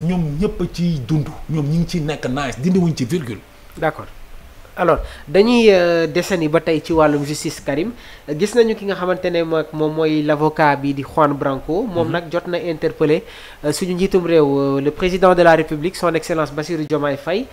ñoom ñëpp ci dund ñoom ñi ngi ci nekk nice dindi wuñ ci virgule. d'accord alors dañuy desani ba tey ci wàllum justice Karim gis nañu ki nga xamante ne moom mooy l'avocat bi di Juan Branco moom nag jot na interpellé suñu njiitum réew le président de la République son excellence Bassirou Diomaye Faye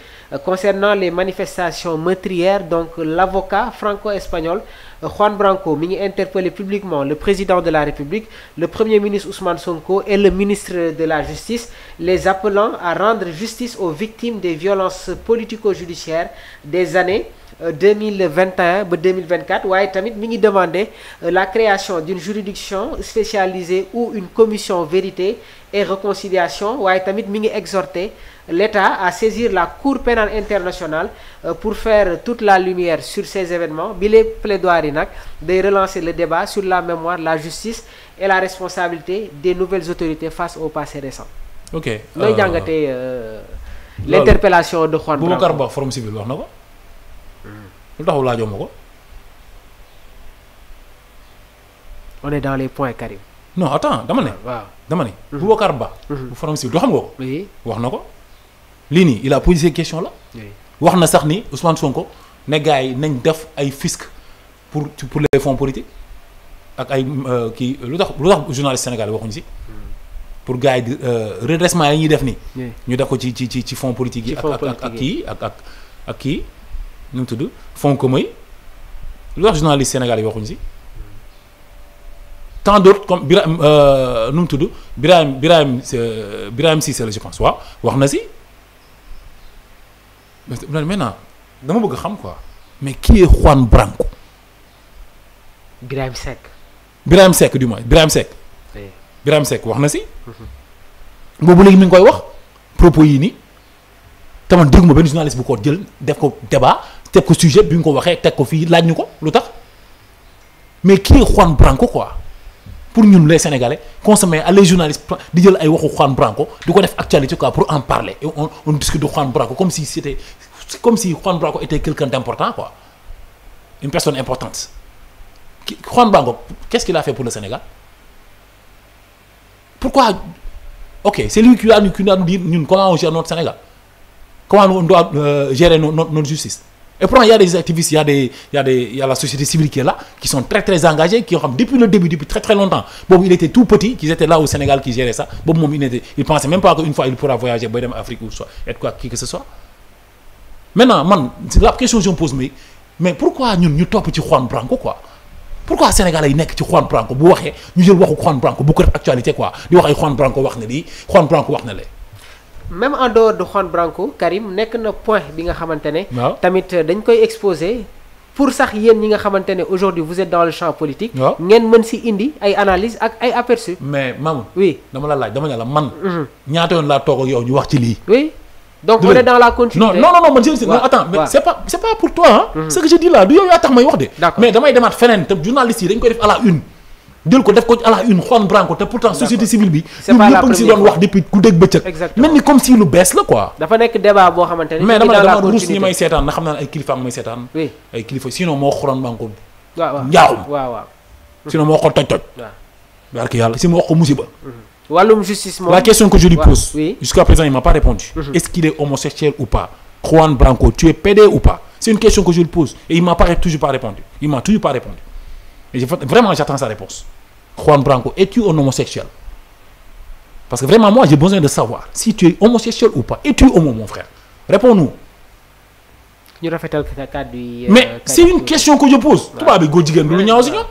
concernant les manifestations meurtrières. Donc l'avocat franco-espagnol Juan Branco mi ngi interpellé publiquement le président de la République, le premier ministre Ousmane Sonko et le ministre de la Justice, les appelant à rendre justice aux victimes des violences politico-judiciaires des années 2021 ba 2024 waaye tamit mi ngi demandé la création d'une juridiction spécialisée ou une commission vérité et réconciliation waaye tamit mi ngi exhorté l'État à saisir la Cour pénale internationale pour faire toute la lumière sur ces événements. Bi les plaidoiries nag day relancer le débat sur la mémoire, la justice et la responsabilité des nouvelles autorités face au passé récent. ok looy jàngatee l'interpellation de Juan Branco. Boubacar Ba Forum Civil wax na ko. lu taxaw laajoo ma ko. on est dans les points Karim. non attends dama ne. waaw dama ne. Boubacar Ba. bu Forum Civil doo xam nga ko. oui wax na ko. lii nii il a posé ces questions là. wax na sax ni Ousmane Sonko ne gars yi nañ def ay fisc pour les fonds politiques ak ay kii lu tax journaliste sénégalais waxuñu si. pour gars yi di redressement yi ñuy def nii. ñu def ko ci fonds politique yi. ak kii nu mu tudd fonds commun yi lu tax journaliste sénégalais yi waxuñu si. tant d'autres comme Birahim nu mu tudd Birahim Cissé la je pense waaw wax na si. maintenant dama bëgg xam quoi mais qui est Juan Branco. Birahim Seck du moins Birahim Seck wax na si. boobu léegi mi ngi koy wax propos yi nii te man dégguma benn journaliste bu ko jël def ko débat teg ko sujet bi nga ko waxee teg ko fii laaj ñu ko lu tax mais qui est Juan Branco quoi pour ñun les Sénégalais consommer les journalistes di jël ay waxu Juan Branco di ko def actualité quoi pour en parler et on discute de Juan Branco comme si Juan Branco était quelqu'un d'important quoi une personne importante Juan Branco qu'est-ce qu'il a fait pour le Sénégal pourquoi ok c'est lui qui va nous dire ñun comment on gère notre Sénégal comment on doit gérer notre justice. Et pourtant, il y a des activistes, il y a la société civile qui est là, qui sont très très engagés, qui ont depuis le début, depuis très très longtemps. Bon, il était tout petit, qu'ils étaient là au Sénégal, qui géraient ça. Bon, il pensait même pas qu'une fois il pourra voyager, en Afrique ou soit être quoi, qui que ce soit. Maintenant, la question que je me pose, mais pourquoi nous top petit Juan Branco quoi? Pourquoi Sénégalais yi nekk ci Juan Branco bu waxee ñu jël waxu Juan Branco bu ko def actualité quoi di wax ay Juan Branco wax na lii Juan Branco wax na lee. Même en dehors de Juan Branco Karim nekk na point bi nga xamante ne. tamit dañ koy exposer pour sax yéen ñi nga xamante ne aujourd'hui vous êtes dans le champ politique. ngeen mën si indi ay analyses ak ay aperçus. mais Mamoun. oui dama la laaj dama ne la man. ñaata yoon laa toog ak yow ñu wax ci lii. oui donc on est dans la continuité. non man je sais non attends mais c'est pas pour toi hein. Ce que je dis là du yow yaa tax may wax de. mais damay demaat feneen te journalistes yi dañ koy def à la une. jël ko def ko à la une Juan Branco te pourtant société civile bi. c'est pas la première ñëpp si doon wax depuis ku dégg bëccëg. exactement mel ni comme si lu bees la quoi. dafa nekk débat boo xamante ne. mais dama ruus ñi may seetaan na xam naa ay kilifa may seetaan. oui ay kilifa sinon moo Juan Branco. waaw njaaxum waaw. sinon moo ko toj. waaw. barke yàlla si ma wax ko musiba. wàllum justice moom. la question que je lui pose. oui jusqu'à présent il m'a pas répondu. Est-ce qu'il est homosexuel ou pas. Juan Branco tu es pédé ou pas. C'est une question que je lui pose et il m'a toujours pas répondu. Et vraiment j'attends sa réponse. Juan Branco, es-tu un homosexuel? Parce que vraiment, moi, j'ai besoin de savoir si tu es homosexuel ou pas. Es-tu homo, mon frère? Réponds-nous. Mais c'est une question que je pose. Tubaab bi góor jigéen du lu ñaaw si ñoom.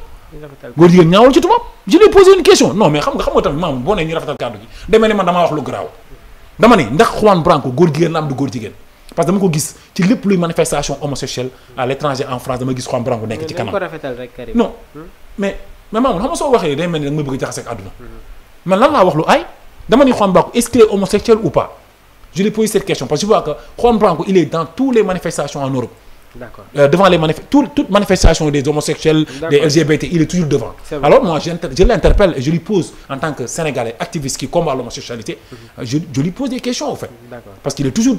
góor jigéen ñaawul ci tubaab. Je lui ai posé une question. Non mais xam nga tamit maam boo nee ñu rafetal kàddu gi demee ne man damaa wax lu garaaw. dama ne ndax Juan Branco góor jigéen la am du góor jigéen. parce que dama ko gis ci lépp luy manifestation homosexuelle à l'étranger en France dama gis Juan Branco nekk ci kanam. non mais maam xam nga soo waxee day mel ni da nga may bëgg a jaxase ak àdduna. man lan laa wax lu ay dama ni Juan Branco est-ce qu'il est homosexuel ou pas. Je lui pose cette question parce que je vois que Juan Branco il est dans toutes les manifestations en Europe. D'accord. Devant les toute manifestation des homosexuels, des LGBT, il est toujours devant. Alors moi je l'interpelle et je lui pose en tant que Sénégalais activiste qui combat l'homosexualité, je lui pose des questions en fait. Parce qu'il est toujours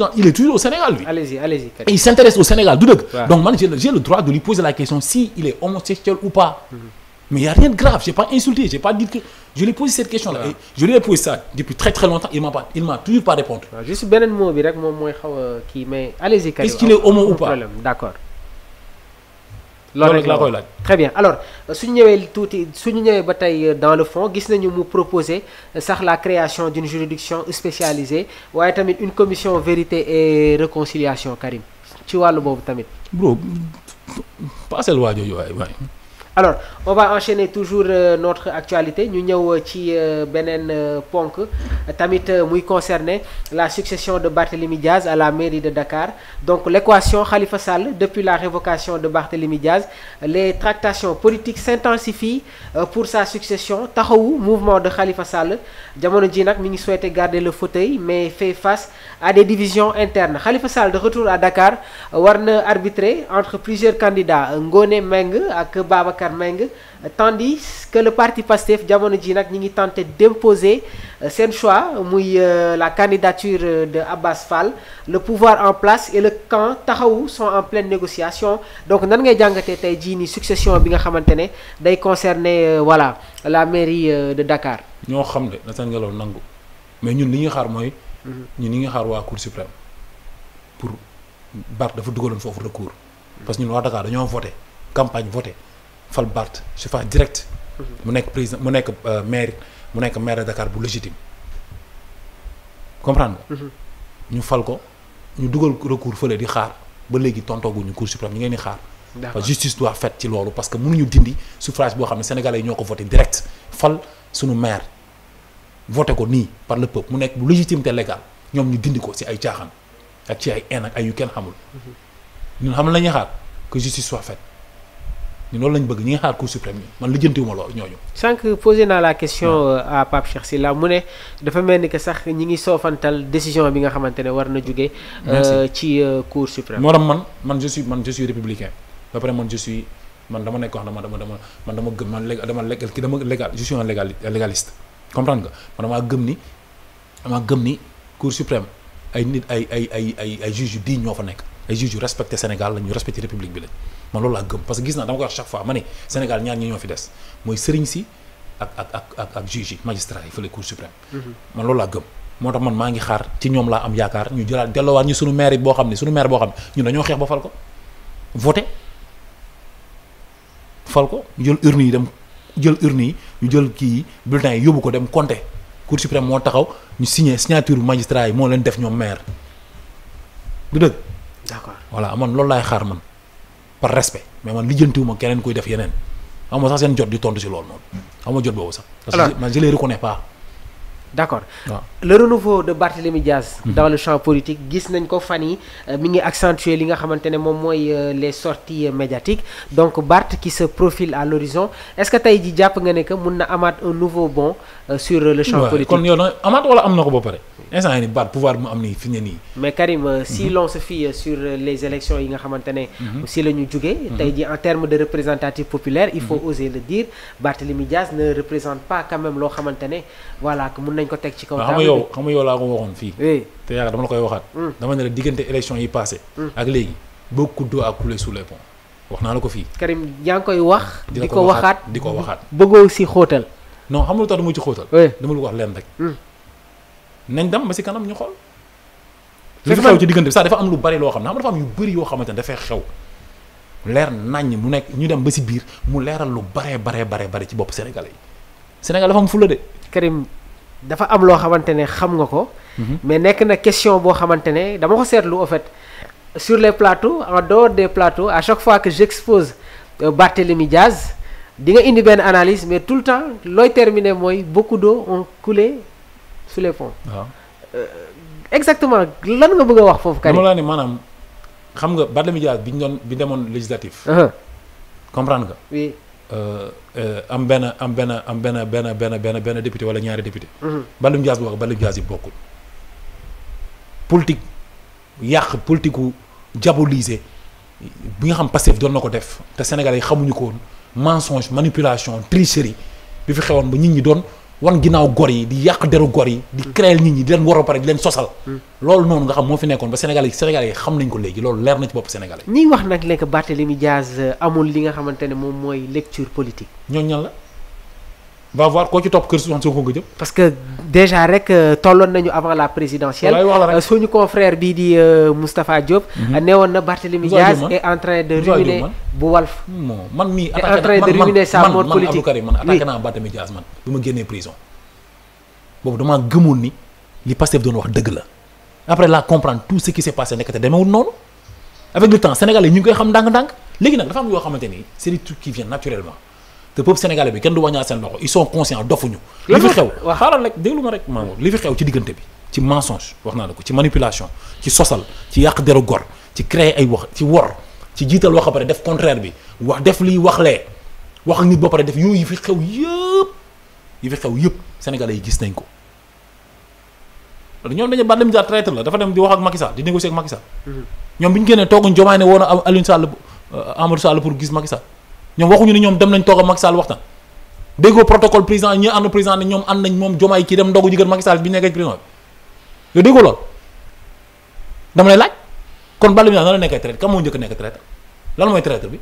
au Sénégal lui. Allez-y. Et il s'intéresse au Sénégal du dëgg. Donc man j'ai le droit de lui poser la question si il est homosexuel ou pas. mais y a rien de grave, j'ai pas insulté, j'ai pas dit que je lui ai posé cette question là et je lui ai posé ça depuis très très longtemps, il m'a toujours pas répondu. waaw juste beneen mot bi rek moom mooy xaw a kii mais allez-y Karim. Est-ce qu'il est homo ou pas? problème d'accord. loolu rek laa koy laaj. très bien alors suñu ñëwee ba tey dans le fond gis nañu mu proposer sax la création d'une juridiction spécialisée waaye tamit une commission vérité et réconciliation Karim ci wàllu boobu tamit. bro pasel waa jooju waay. alors on va enchaîner toujours notre actualité ñu ñëw ci beneen ponk tamit muy concerner la succession de Barthélémy Diaz à la mairie de Dakar donc l'équation Khalifa Sall depuis la révocation de Barthélémy Diaz les tractations politiques s'intensifient pour sa succession taxawu mouvement de Khalifa Sall jamono ji nag mi ngi souhaiter garder le fauteuil mais fait face à des divisions internes Khalifa Sall de retour à Dakar war na arbitrer entre plusieurs candidats Ngoné Meng ak Babacar Meng tandis que le parti Pastef jamono ji nag ñi ngi tenté d'imposer seen choix muy la candidature de Abbas Fall le pouvoir en place et le camp taxawu sont en pleine négociation donc nan ngay jàngatee tey jii ni succession bi nga xamante ne day concerner voilà la mairie de Dakar. ñoo xam ne na seen ngelaw nangu mais ñun li ñuy xaar mooy. ñun li ñuy xaar waa Cour suprême pour Barth dafa dugaloon foofu recours. parce que ñun waa Dakar dañoo voté campagne voté. fal Barth suffrage direct mu nekk président mu nekk maire de Dakar bu légitime comprendre nga ñu fal ko ñu dugal recours fële di xaar ba léegi tontooguñu Cour suprême ñu ngeen di xaar justice doit faite ci loolu parce que mënuñu dindi suffrage boo xam ne sénégalais yi ñoo ko voté direct fal suñu maire voté ko nii par le peuple mu nekk bu légitimité légale ñoom ñu dindi ko ci ay caaxaan ak ci ay haine ak ay yu kenn xamul ñun xam la ñuy xaar que justice soit faite ñun loolu lañ bëgg ñi ngi xaar Cour suprême yi man lijjantiwuma loolu ñooñu. sànq posé naa la question à Pape Cheikh Sylla mu ne dafa mel ni que sax ñi ngi soofantal décision bi nga xamante ne war na jóge ci Cour suprême. moo tax man je suis républicain ba pare man dama nekk wax dama légal je suis un légaliste comprendre nga man dama gëm ni Cour suprême ay nit ay juges yu digne ñoo fa nekk ay juges yu respecté Sénégal la ñu respecté république bi lañ. man loolu laa gëm parce que gis naa dama koy wax chaque fois ma ne Sénégal ñaar ñi ñoo fi des mooy sëriñ si ak juge yi magistrat yi fële Cour suprême man loolu laa gëm moo tax man maa ngi xaar ci ñoom laa am yaakaar ñu jëlaat delloowaat ñu sunu maire boo xam ne ñun dañoo xeex ba fal ko voté fal ko ñu jël urne yi ñu jël kii yi bulletins yi yóbbu ko dem compter Cour suprême moo taxaw ñu signature magistrat yi moo leen def ñoom maire du dëgg d'accord voilà man loolu laay xaar man par respect mais man lijjantiwuma keneen kuy def yeneen xam nga sax seen jot di tontu ci loolu noonu xam nga jot boobu sax. parce que man je les reconnais pas. d'accord waaw le renouveau de Barthélémy Diaz dans le champ politique gis nañ ko fan yi mi ngi accentuer li nga xamante ne moom mooy les sorties médiatiques donc Barth qui se profile à l'horizon est-ce que tey ji jàpp nga ne que mun na amaat un nouveau bond sur le champ politique kon yow amaat wala am na ko ba pare instant yii nii Barth pouvoir mu am nii fi ne nii. mais Karim si l'on se fie sur les élections yi nga xamante ne si la ñu jugee tey ji en termes de représentative populaire il faut oser le dire Barthélémy Diaz ne représente pas quand même loo xamante ne voilà que mun nañ ko teg ci kaw xam nga yow laa ko waxoon fii te yaakaar dama la koy waxaat dama ne la diggante élection yi passé ak léegi beaucoup d'eau a coulé sous les ponts wax naa la ko fii Karim yaa ngi koy wax di ko waxaat bëggoo si xóotal non xam nga lu tax du ma ci xóotal dama lu ko wax leen rek nañ dem ba si kanam ñu xool li fi xew ci diggante bi sax dafa am lu bari loo xam ne dafa am yu bëri yoo xamante ne dafay xew leer naññ mu nekk ñu dem ba si biir mu leeral lu bare ci bopp Sénégalais yi Sénégal dafa am fulla de Karim dafa am loo xamante ne xam nga ko mais nekk na question boo xamante ne dama ko seetlu en fait sur les plateaux en dehors des plateaux à chaque fois que j'expose Barthélémy Diaz di nga indi benn analyse mais tout le temps looy terminer mooy beaucoup d'eau ont coulé sous les ponts. waaw exactement lan nga bëgg a wax foofu Karim dama laa ne maanaam xam nga Barthélémy Diaz bi demoon législatif comprendre nga oui am benn député wala ñaari député Barthélémy Diaz bi wax Barthélémy Diaz yi bokkul politique yàq politique u diaboliser bi nga xam Pastef doon na ko def te Sénégalais yi xamuñu ko woon mensonge manipulation tricherie bi fi xewoon ba nit ñi doon wan ginnaaw gor yi di yàq deru gor yi di créer nit ñi di leen war a pare di leen sosal loolu noonu nga xam moo fi nekkoon ba Sénégalais yi xam nañ ko léegi loolu leer na ci bopp Sénégalais ñiy wax nag lekk Barthélémy Diaz amul li nga xamante ne moom mooy lecture politique ñooñu ñan la va voir koo ci topp kër Ousmane Sonko nga jëm parce que déjà rek tolloon nañu avant la présidentielle suñu confrère bii di Moustapha Diop neewoon na Barthélémy Diaz est en train de ruminer bu Walf man mii est en train de ruminer sa mort politique Abdou Karim man attaqué naa Barthélémy Diaz man bi ma génnee prison boobu damaa gëmoon ni li Pastef doon wax dëgg la après la comprendre tout ce qui s'est passé nekkate demewul noonu avec le temps sénégalais ñu ngi koy xam ndànk-ndànk léegi nag dafa am yoo xamante ni c'est des trucs qui viennent naturellement te peuple sénégalais bi kenn du wàññaa seen loxo ils sont conscients dofuñu li fi xew xaaral rek déglu ma rek Mamour li fi xew ci diggante bi ci mensonge wax naa la ko ci manipulation ci sosal ci yàq deru gor ci créer ay wax ci wor ci jiital wax ba pare def contraire bi wax def lii wax lee wax ak nit ba pare def yooyu yi fi xew yëpp sénégalais yi gis nañ ko ñoom dañu Barthélémy Dias traître la dafa dem di wax ak Macky Sall di négocier ak Macky Sall ñoom bi ñu génnee tooguñ Diomaye ne woon a Aliou Sall Amadou Sall pour gis Macky Sall ñoom waxuñu ni ñoom dem nañ toog ak Macky Sall waxtaan déggoo protocole président ñi ànd président ne ñoom ànd nañ moom Diomaye kii dem ndogu jigéen Macky Sall bi nekkee ci président bi yow déggoo lool dama lay laaj kon Barthélémy Dias na la nekkee traître kam moo njëkk nekk traître lan mooy traître bi